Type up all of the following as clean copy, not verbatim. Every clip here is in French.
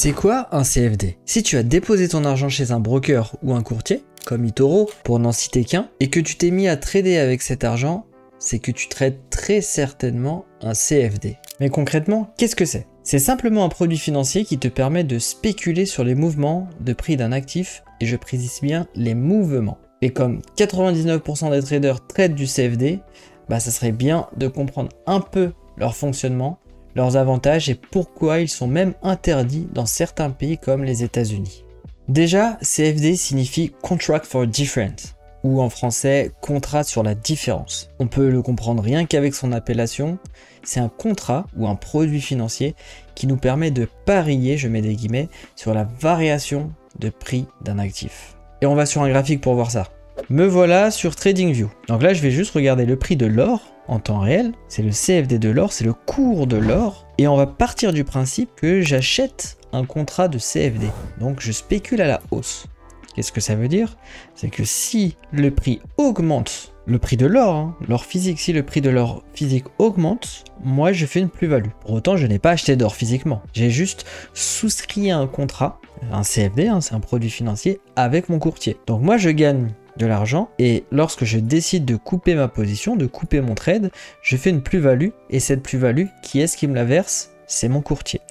C'est quoi un CFD? Si tu as déposé ton argent chez un broker ou un courtier, comme eToro, pour n'en citer qu'un, et que tu t'es mis à trader avec cet argent, c'est que tu trades très certainement un CFD. Mais concrètement, qu'est-ce que c'est? C'est simplement un produit financier qui te permet de spéculer sur les mouvements de prix d'un actif, et je précise bien les mouvements. Et comme 99% des traders traitent du CFD, ça serait bien de comprendre un peu leur fonctionnement, leurs avantages et pourquoi ils sont même interdits dans certains pays comme les États-Unis. Déjà, CFD signifie Contract for Difference, ou en français, contrat sur la différence. On peut le comprendre rien qu'avec son appellation, c'est un contrat ou un produit financier qui nous permet de parier, je mets des guillemets, sur la variation de prix d'un actif. Et on va sur un graphique pour voir ça. Me voilà sur TradingView. Donc là, je vais juste regarder le prix de l'or en temps réel. C'est le CFD de l'or, c'est le cours de l'or. Et on va partir du principe que j'achète un contrat de CFD. Donc je spécule à la hausse. Qu'est-ce que ça veut dire? C'est que si le prix augmente, le prix de l'or, l'or physique, si le prix de l'or physique augmente, moi je fais une plus-value. Pour autant, je n'ai pas acheté d'or physiquement. J'ai juste souscrit à un contrat, un CFD, c'est un produit financier, avec mon courtier. Donc moi je gagne de l'argent et lorsque je décide de couper ma position, de couper mon trade, je fais une plus-value et cette plus-value, qui est-ce qui me la verse? C'est mon courtier.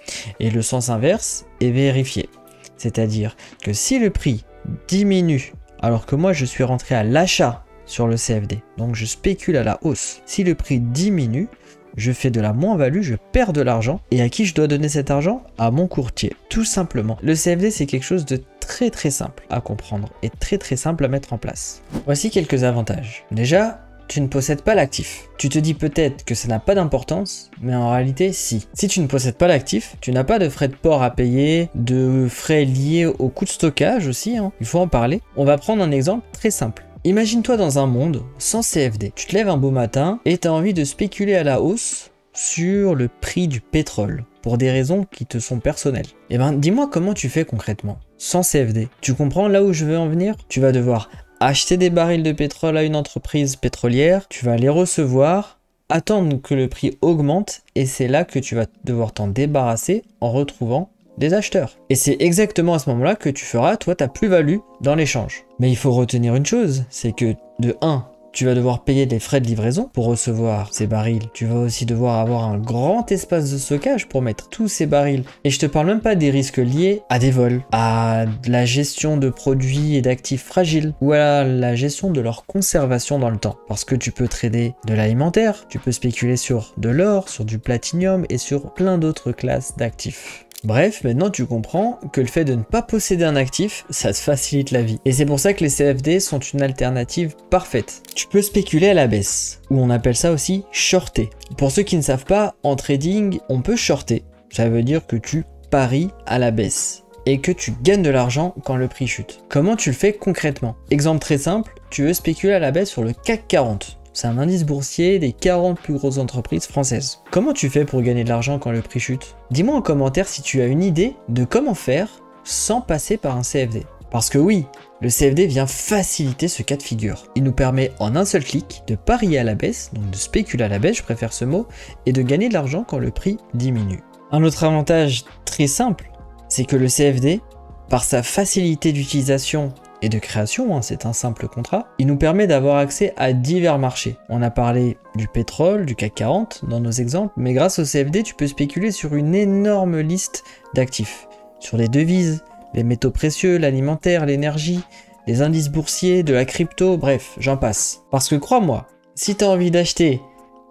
Et le sens inverse est vérifié. C'est-à-dire que si le prix diminue alors que moi je suis rentré à l'achat sur le CFD, donc je spécule à la hausse, si le prix diminue, je fais de la moins-value, je perds de l'argent. Et à qui je dois donner cet argent? À mon courtier, tout simplement. Le CFD, c'est quelque chose de très simple à comprendre et très simple à mettre en place. Voici quelques avantages. Déjà, tu ne possèdes pas l'actif. Tu te dis peut-être que ça n'a pas d'importance, mais en réalité, si. Si tu ne possèdes pas l'actif, tu n'as pas de frais de port à payer, de frais liés au coût de stockage aussi, il faut en parler. On va prendre un exemple très simple. Imagine-toi dans un monde sans CFD. Tu te lèves un beau matin et tu as envie de spéculer à la hausse sur le prix du pétrole pour des raisons qui te sont personnelles. Dis-moi comment tu fais concrètement sans CFD. Tu comprends là où je veux en venir? Tu vas devoir acheter des barils de pétrole à une entreprise pétrolière, tu vas les recevoir, attendre que le prix augmente et c'est là que tu vas devoir t'en débarrasser en retrouvant des acheteurs. Et c'est exactement à ce moment-là que tu feras, toi, ta plus-value dans l'échange. Mais il faut retenir une chose, c'est que de 1, tu vas devoir payer des frais de livraison pour recevoir ces barils. Tu vas aussi devoir avoir un grand espace de stockage pour mettre tous ces barils. Et je te parle même pas des risques liés à des vols, à la gestion de produits et d'actifs fragiles, ou à la gestion de leur conservation dans le temps. Parce que tu peux trader de l'alimentaire, tu peux spéculer sur de l'or, sur du platinium et sur plein d'autres classes d'actifs. Bref, maintenant tu comprends que le fait de ne pas posséder un actif, ça te facilite la vie. Et c'est pour ça que les CFD sont une alternative parfaite. Tu peux spéculer à la baisse, ou on appelle ça aussi shorter. Pour ceux qui ne savent pas, en trading, on peut shorter. Ça veut dire que tu paries à la baisse et que tu gagnes de l'argent quand le prix chute. Comment tu le fais concrètement? Exemple très simple, tu veux spéculer à la baisse sur le CAC 40. C'est un indice boursier des 40 plus grosses entreprises françaises. Comment tu fais pour gagner de l'argent quand le prix chute? Dis-moi en commentaire si tu as une idée de comment faire sans passer par un CFD. Parce que oui, le CFD vient faciliter ce cas de figure. Il nous permet en un seul clic de parier à la baisse, donc de spéculer à la baisse, je préfère ce mot, et de gagner de l'argent quand le prix diminue. Un autre avantage très simple, c'est que le CFD, par sa facilité d'utilisation et de création, c'est un simple contrat, il nous permet d'avoir accès à divers marchés. On a parlé du pétrole, du CAC 40 dans nos exemples, mais grâce au CFD, tu peux spéculer sur une énorme liste d'actifs. Sur les devises, les métaux précieux, l'alimentaire, l'énergie, les indices boursiers, de la crypto, bref, j'en passe. Parce que crois-moi, si tu as envie d'acheter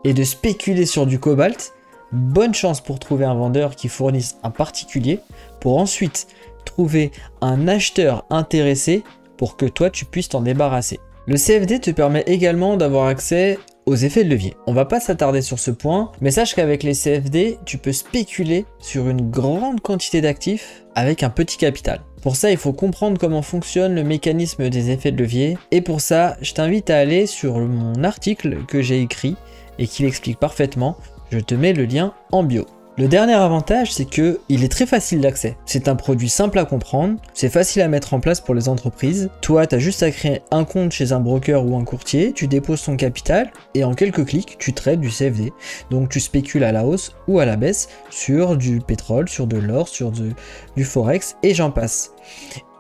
et de spéculer sur du cobalt, bonne chance pour trouver un vendeur qui fournisse un particulier, pour ensuite trouver un acheteur intéressé pour que toi tu puisses t'en débarrasser. Le CFD te permet également d'avoir accès aux effets de levier. On va pas s'attarder sur ce point, mais sache qu'avec les CFD, tu peux spéculer sur une grande quantité d'actifs avec un petit capital. Pour ça, il faut comprendre comment fonctionne le mécanisme des effets de levier. Et pour ça, je t'invite à aller sur mon article que j'ai écrit et qui l'explique parfaitement. Je te mets le lien en bio. Le dernier avantage, c'est que il est très facile d'accès. C'est un produit simple à comprendre, c'est facile à mettre en place pour les entreprises. Toi, tu as juste à créer un compte chez un broker ou un courtier, tu déposes ton capital et en quelques clics, tu trades du CFD. Donc tu spécules à la hausse ou à la baisse sur du pétrole, sur de l'or, sur du forex et j'en passe.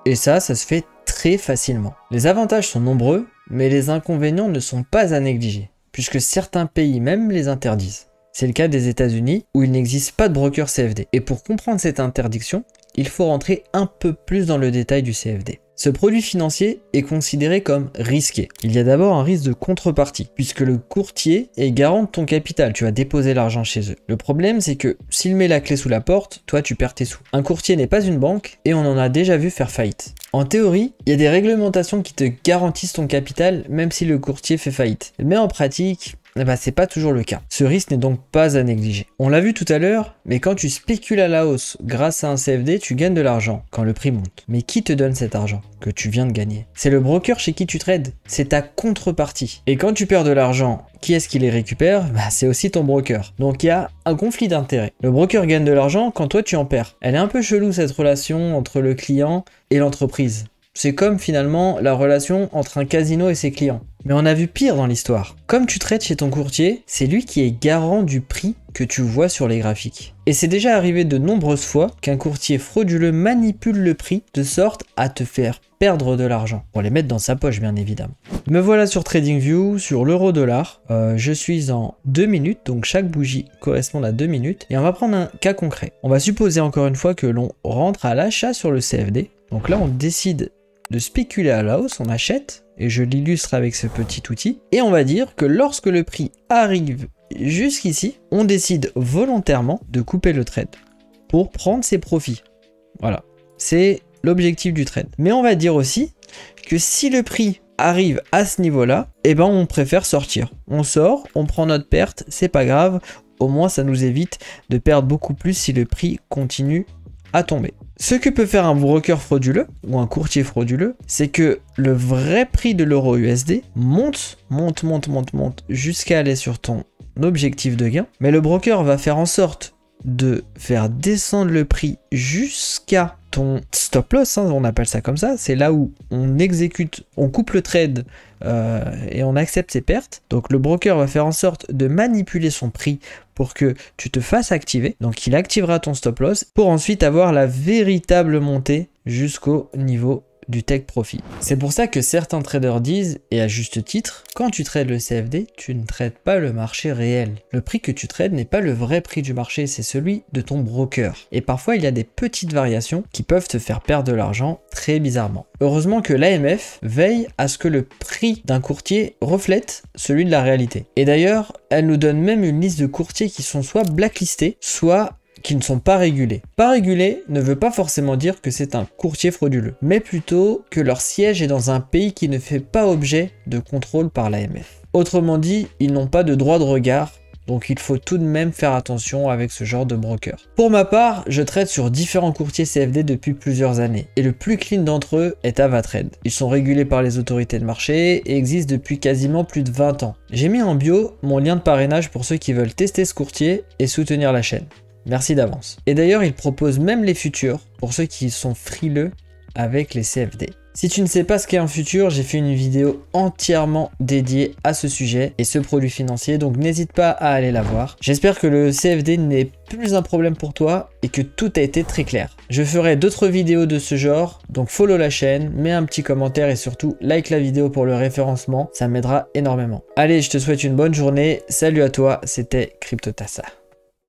Et ça se fait très facilement. Les avantages sont nombreux, mais les inconvénients ne sont pas à négliger, puisque certains pays même les interdisent. C'est le cas des États-Unis où il n'existe pas de broker CFD. Et pour comprendre cette interdiction, il faut rentrer un peu plus dans le détail du CFD. Ce produit financier est considéré comme risqué. Il y a d'abord un risque de contrepartie, puisque le courtier est garant de ton capital, tu vas déposer l'argent chez eux. Le problème, c'est que s'il met la clé sous la porte, toi tu perds tes sous. Un courtier n'est pas une banque et on en a déjà vu faire faillite. En théorie, il y a des réglementations qui te garantissent ton capital même si le courtier fait faillite. Mais en pratique, c'est pas toujours le cas. Ce risque n'est donc pas à négliger. On l'a vu tout à l'heure, mais quand tu spécules à la hausse grâce à un CFD, tu gagnes de l'argent quand le prix monte. Mais qui te donne cet argent que tu viens de gagner? C'est le broker chez qui tu trades. C'est ta contrepartie. Et quand tu perds de l'argent, qui est-ce qui les récupère? C'est aussi ton broker. Donc il y a un conflit d'intérêts. Le broker gagne de l'argent quand toi tu en perds. Elle est un peu chelou cette relation entre le client et l'entreprise. C'est comme finalement la relation entre un casino et ses clients. Mais on a vu pire dans l'histoire. Comme tu traites chez ton courtier, c'est lui qui est garant du prix que tu vois sur les graphiques. Et c'est déjà arrivé de nombreuses fois qu'un courtier frauduleux manipule le prix de sorte à te faire perdre de l'argent. Pour les mettre dans sa poche bien évidemment. Me voilà sur TradingView, sur l'euro-dollar. Je suis en 2 minutes, donc chaque bougie correspond à 2 minutes. Et on va prendre un cas concret. On va supposer encore une fois que l'on rentre à l'achat sur le CFD. Donc là on décide de spéculer à la hausse, on achète, et je l'illustre avec ce petit outil, et on va dire que lorsque le prix arrive jusqu'ici, on décide volontairement de couper le trade pour prendre ses profits. Voilà, c'est l'objectif du trade. Mais on va dire aussi que si le prix arrive à ce niveau-là, on préfère sortir. On sort, on prend notre perte, c'est pas grave, au moins ça nous évite de perdre beaucoup plus si le prix continue à tomber. Ce que peut faire un broker frauduleux ou un courtier frauduleux, c'est que le vrai prix de l'euro USD monte jusqu'à aller sur ton objectif de gain, mais le broker va faire en sorte de faire descendre le prix jusqu'à ton stop loss, on appelle ça comme ça, c'est là où on exécute, on coupe le trade et on accepte ses pertes. Donc le broker va faire en sorte de manipuler son prix pour que tu te fasses activer, donc il activera ton stop loss pour ensuite avoir la véritable montée jusqu'au niveau du take profit. C'est pour ça que certains traders disent, et à juste titre, quand tu trades le CFD, tu ne trades pas le marché réel. Le prix que tu trades n'est pas le vrai prix du marché, c'est celui de ton broker. Et parfois, il y a des petites variations qui peuvent te faire perdre de l'argent très bizarrement. Heureusement que l'AMF veille à ce que le prix d'un courtier reflète celui de la réalité. Et d'ailleurs, elle nous donne même une liste de courtiers qui sont soit blacklistés, soit qui ne sont pas régulés. Pas régulé ne veut pas forcément dire que c'est un courtier frauduleux, mais plutôt que leur siège est dans un pays qui ne fait pas objet de contrôle par l'AMF. Autrement dit, ils n'ont pas de droit de regard, donc il faut tout de même faire attention avec ce genre de broker. Pour ma part, je trade sur différents courtiers CFD depuis plusieurs années, et le plus clean d'entre eux est Avatrade. Ils sont régulés par les autorités de marché et existent depuis quasiment plus de 20 ans. J'ai mis en bio mon lien de parrainage pour ceux qui veulent tester ce courtier et soutenir la chaîne. Merci d'avance. Et d'ailleurs, il propose même les futurs pour ceux qui sont frileux avec les CFD. Si tu ne sais pas ce qu'est un futur, j'ai fait une vidéo entièrement dédiée à ce sujet et ce produit financier, donc n'hésite pas à aller la voir. J'espère que le CFD n'est plus un problème pour toi et que tout a été très clair. Je ferai d'autres vidéos de ce genre, donc follow la chaîne, mets un petit commentaire et surtout like la vidéo pour le référencement, ça m'aidera énormément. Allez, je te souhaite une bonne journée, salut à toi, c'était CryptoTassa.